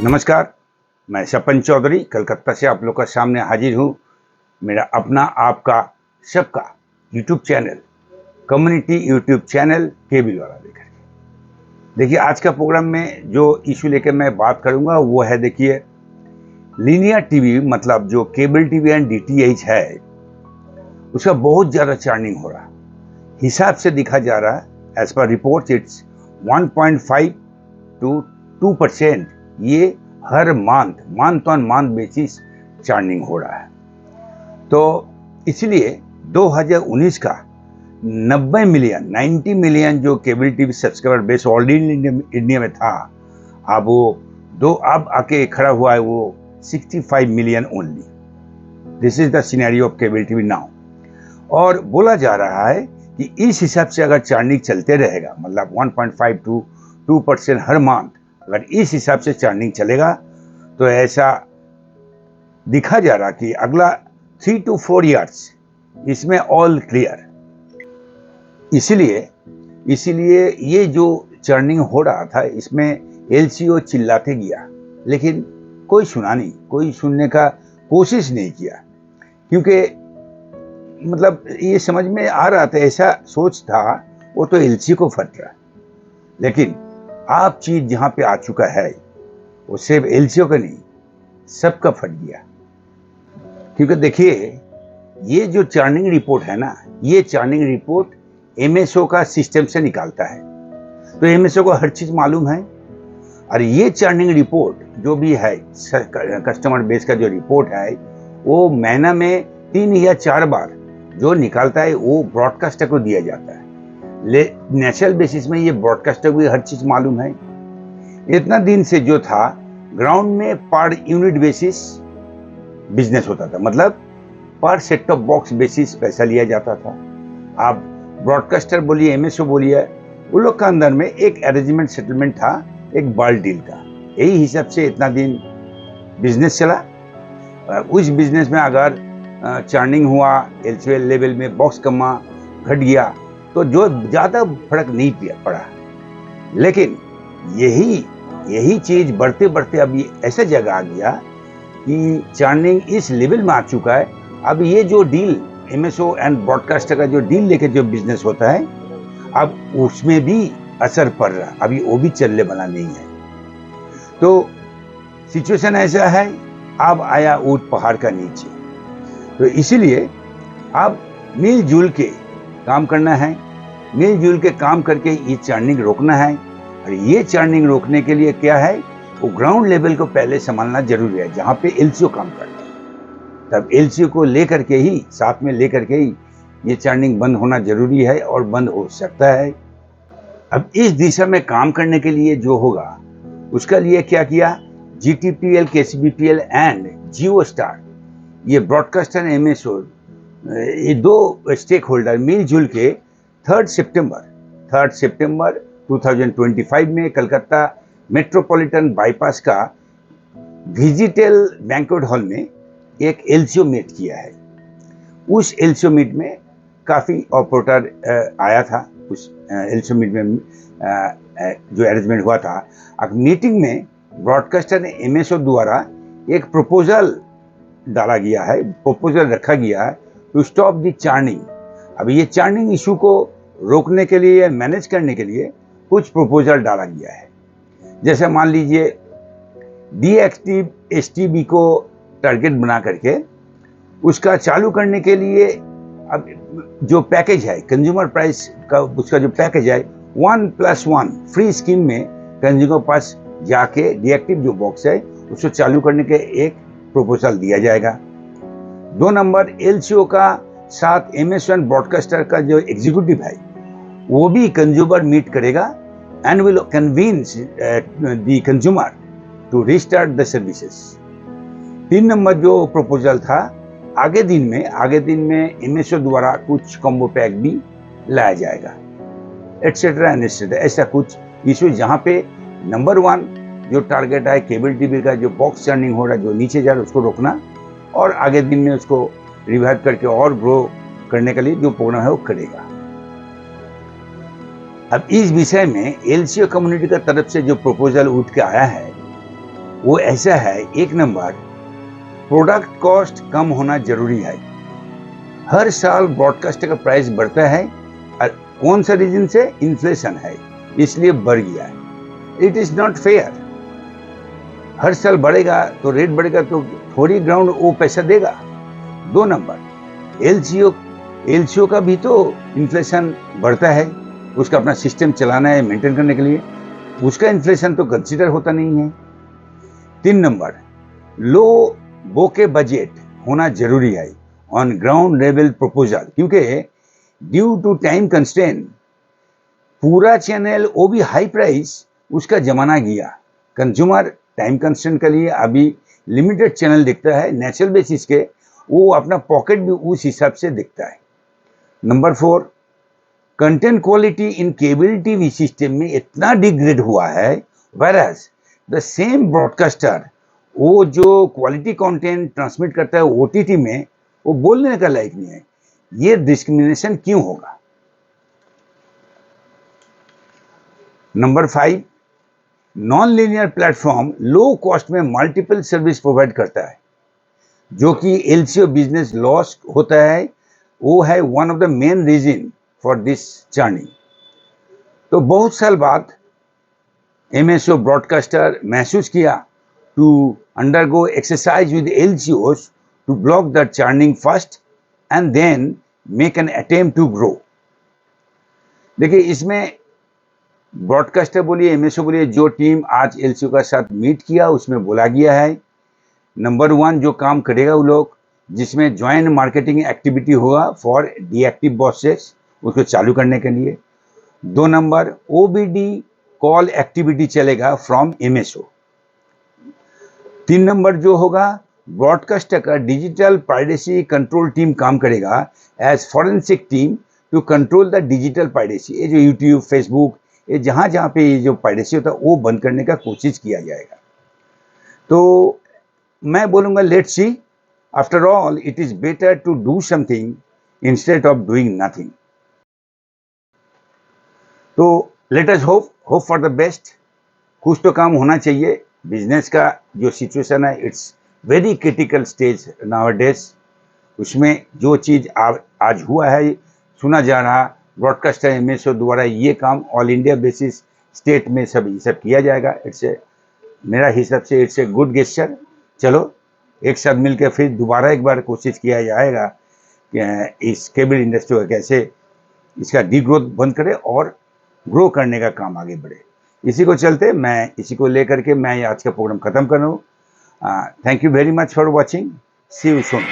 नमस्कार, मैं सपन चौधरी कलकत्ता से आप लोग का सामने हाजिर हूँ। मेरा अपना आपका सबका YouTube channel, community YouTube channel cable वाला लेकर के। देखिए, आज का प्रोग्राम में जो इशू लेकर मैं बात करूँगा वो है, देखिए, लीनियर टीवी मतलब जो केबल टीवी एंड डीटीएच है उसका बहुत ज़्यादा चार्निंग हो रहा। हिसाब से दिखा जा रहा है, as per report it's 1.5 to 2% ये हर मंथ ऑन मंथ बेसिस चार्निंग हो रहा है। तो इसलिए 2019 का 90 मिलियन जो cable TV subscriber base already India में था, अब आके खड़ा हुआ है वो 65 million only. This is the scenario of cable TV now. और बोला जा रहा है कि इस हिसाब से अगर चार्निंग चलते रहेगा, मतलब 1.5 to 2% हर मंथ, अगर इस हिसाब से चार्निंग चलेगा तो ऐसा दिखा जा रहा कि अगला 3 to 4 इयर्स इसमें ऑल क्लियर। इसीलिए ये जो चार्निंग हो रहा था इसमें एलसीओ चिल्लाते गया, लेकिन कोई सुना नहीं, कोई सुनने का कोशिश नहीं किया, क्योंकि मतलब ये समझ में आ रहा था, ऐसा सोच था वो तो एलसीओ को फट रहा। लेकिन आप चीज जहां पे आ चुका है वो सिर्फ एलसीओ का नहीं, सबका फट गया। क्योंकि देखिए, ये जो चार्निंग रिपोर्ट है ना, ये चार्निंग रिपोर्ट एमएसओ का सिस्टम से निकालता है, तो एमएसओ को हर चीज मालूम है। और ये चार्निंग रिपोर्ट जो भी है, कस्टमर बेस का जो रिपोर्ट है, वो महीना में 3 या 4 बार जो निकालता है वो ब्रॉडकास्टर को दिया जाता है। नेशनल बेसिस में ये ब्रॉडकास्टर को हर चीज मालूम है। इतना दिन से जो था, ग्राउंड में पर यूनिट बेसिस बिजनेस होता था, मतलब पर सेट टॉप बॉक्स बेसिस पैसा लिया जाता था। आप ब्रॉडकास्टर बोलिए, एमएसओ बोलिए, उन लोग का अंदर में एक अरेंजमेंट सेटलमेंट था, एक बल्क डील का। यही हिसाब से इतना दिन बिजनेस चला। उस बिजनेस में अगर चार्निंग हुआ, एलसीओ लेवल में बॉक्स कमा घट गया तो जो ज्यादा फर्क नहीं पड़ा। लेकिन यही चीज बढ़ते बढ़ते अब ये ऐसा जगह आ गया कि चार्निंग इस लेवल में आ चुका है। अब ये जो डील एमएसओ एंड ब्रॉडकास्टर का जो डील लेके जो बिजनेस होता है, अब उसमें भी असर पड़ रहा। अभी वो भी चलने वाला नहीं है। तो सिचुएशन ऐसा है, अब आया ऊंट पहाड़ का नीचे। तो इसीलिए अब मिलजुल के काम करना है, मिलजुल के काम करके ये चार्निंग रोकना है। और ये चार्निंग रोकने के लिए क्या है, वो ग्राउंड लेवल को पहले संभालना जरूरी है, जहां पे एलसीओ काम करता है। तब एलसीओ को लेकर के ही, साथ में लेकर के ही ये चार्निंग बंद होना जरूरी है, और बंद हो सकता है। अब इस दिशा में काम करने के लिए जो होगा, उसका लिए क्या किया, जीटीपीएल, केसीबीपीएल एंड जियो स्टार, ये ब्रॉडकास्टर एमएसओ, ये 2 स्टेक होल्डर मिलजुल के 3 सितंबर 2025 में कलकत्ता मेट्रोपॉलिटन बाईपास का डिजिटल बैंक्वेट हॉल में एक एलसीओ मीट किया है। उस एलसीओ मीट में काफ़ी ऑपरेटर आया था। उस एलसीओ मीट में जो अरेंजमेंट हुआ था, अब मीटिंग में ब्रॉडकास्टर एमएसओ द्वारा एक प्रपोजल डाला गया है, प्रपोजल रखा गया है टू स्टॉप द चार्निंग। अब ये चार्निंग इशू को रोकने के लिए, मैनेज करने के लिए कुछ प्रपोजल डाला गया है। जैसे मान लीजिए, डीएक्टिव एसटीबी को टारगेट बना करके उसका चालू करने के लिए अब जो पैकेज है, कंज्यूमर प्राइस का उसका जो पैकेज है, 1+1 फ्री स्कीम में कंज्यूमर पास जाके डीएक्टिव जो बॉक्स है उसको चालू करने के एक प्रपोजल दिया जाएगा। 2 नंबर, एलसीओ का साथ एमएसओ एंड ब्रॉडकास्टर का जो एग्जीक्यूटिव है वो भी कंज्यूमर मीट करेगा and will convince the consumer to restart the services. 3 नंबर जो प्रपोजल था, आगे दिन में एमएसओ द्वारा कुछ कॉम्बो पैक भी लाया जाएगा, एटसेट्रा एंड एटसेट्रा। ऐसा कुछ इशू जहाँ पे नंबर 1 जो टारगेट है केबल टीवी का जो बॉक्स चार्निंग हो रहा है, जो नीचे जा रहा है, उसको रोकना, और आगे दिन में उसको रिवाइव करके और ग्रो करने के लिए जो प्रोग्राम है वो करेगा। अब इस विषय में एलसीओ कम्युनिटी का तरफ से जो प्रपोजल उठ के आया है, वो ऐसा है, एक नंबर, प्रोडक्ट कॉस्ट कम होना जरूरी है। हर साल ब्रॉडकास्टर का प्राइस बढ़ता है और कौन सा रीजन से? इन्फ्लेशन है, इसलिए बढ़ गया है। It is not fair. हर साल बढ़ेगा तो रेट बढ़ेगा तो थोड़ी ग्राउंड वो पैसा देगा। 2 नंबर, एलसीओ का भी तो इन्फ्लेशन बढ़ता है, उसका अपना सिस्टम चलाना है, मेंटेन करने के लिए, उसका इन्फ्लेशन तो कंसीडर होता नहीं है। 3 नंबर, लो बोके बजट होना जरूरी है ऑन ग्राउंड लेवल प्रपोजल, क्योंकि ड्यू टू टाइम कंस्ट्रेंट पूरा चैनल वो भी हाई प्राइस, उसका जमाना गया। कंज्यूमर टाइम कंस्ट्रेंट के लिए अभी लिमिटेड चैनल दिखता है, नेचुरल बेसिस के वो अपना पॉकेट भी उस हिसाब से दिखता है। Number 4, content quality in cable TV system में इतना डिग्रेड हुआ है, whereas द सेम ब्रॉडकास्टर वो जो क्वालिटी कंटेंट ट्रांसमिट करता है ओटीटी में, वो बोलने का लायक नहीं है। ये डिस्क्रिमिनेशन क्यों होगा? Number 5, non linear platform low cost में मल्टीपल सर्विस प्रोवाइड करता है, जो कि एलसीओ बिजनेस लॉस होता है, वो है one of the main reason for this journey. तो बहुत साल बाद एमएसओ ब्रॉडकास्टर महसूस किया to undergo exercise with LCOs to block the churning first and then make an attempt to grow. देखिए, इसमें ब्रॉडकास्टर बोलिए, एमएसओ बोलिए, जो टीम आज एलसीओ का साथ मीट किया उसमें बोला गया है, नंबर 1 जो काम करेगा वो लोग, जिसमें ज्वाइंट मार्केटिंग एक्टिविटी होगा फॉर डीएक्टिव बॉसेस, उसको चालू करने के लिए। 2 नंबर, ओबीडी कॉल एक्टिविटी चलेगा फ्रॉम एमएसओ। 3 नंबर जो होगा, ब्रॉडकास्टर का डिजिटल प्राइवेसी कंट्रोल टीम काम करेगा as forensic team to control the digital privacy. ये जो यूट्यूब, फेसबुक, ये जहाँ जहाँ पे ये जो प्राइवेसी होता है वो बंद करने का कोशिश किया जाएगा। तो मैं बोलूँगा let's see, after all it is better to do something instead of doing nothing. तो let us hope for the best. कुछ तो काम होना चाहिए। बिजनेस का जो सिचुएशन है, it's very critical stage nowadays. उसमें जो चीज़ आज हुआ है, सुना जा रहा, ब्रॉडकास्टर एमएसओ द्वारा ये काम ऑल इंडिया बेसिस स्टेट में सब किया जाएगा। इट्स ए, मेरा हिसाब से इट्स ए गुड गेस्चर। चलो एक साथ मिलकर फिर दोबारा एक बार कोशिश किया जाएगा कि इस केबल इंडस्ट्री को कैसे इसका डीग्रोथ बंद करे और ग्रो करने का काम आगे बढ़े। इसी को चलते मैं इसी को लेकर के मैं आज का प्रोग्राम खत्म कर रहा हूँ। Thank you very much for watching. See you soon.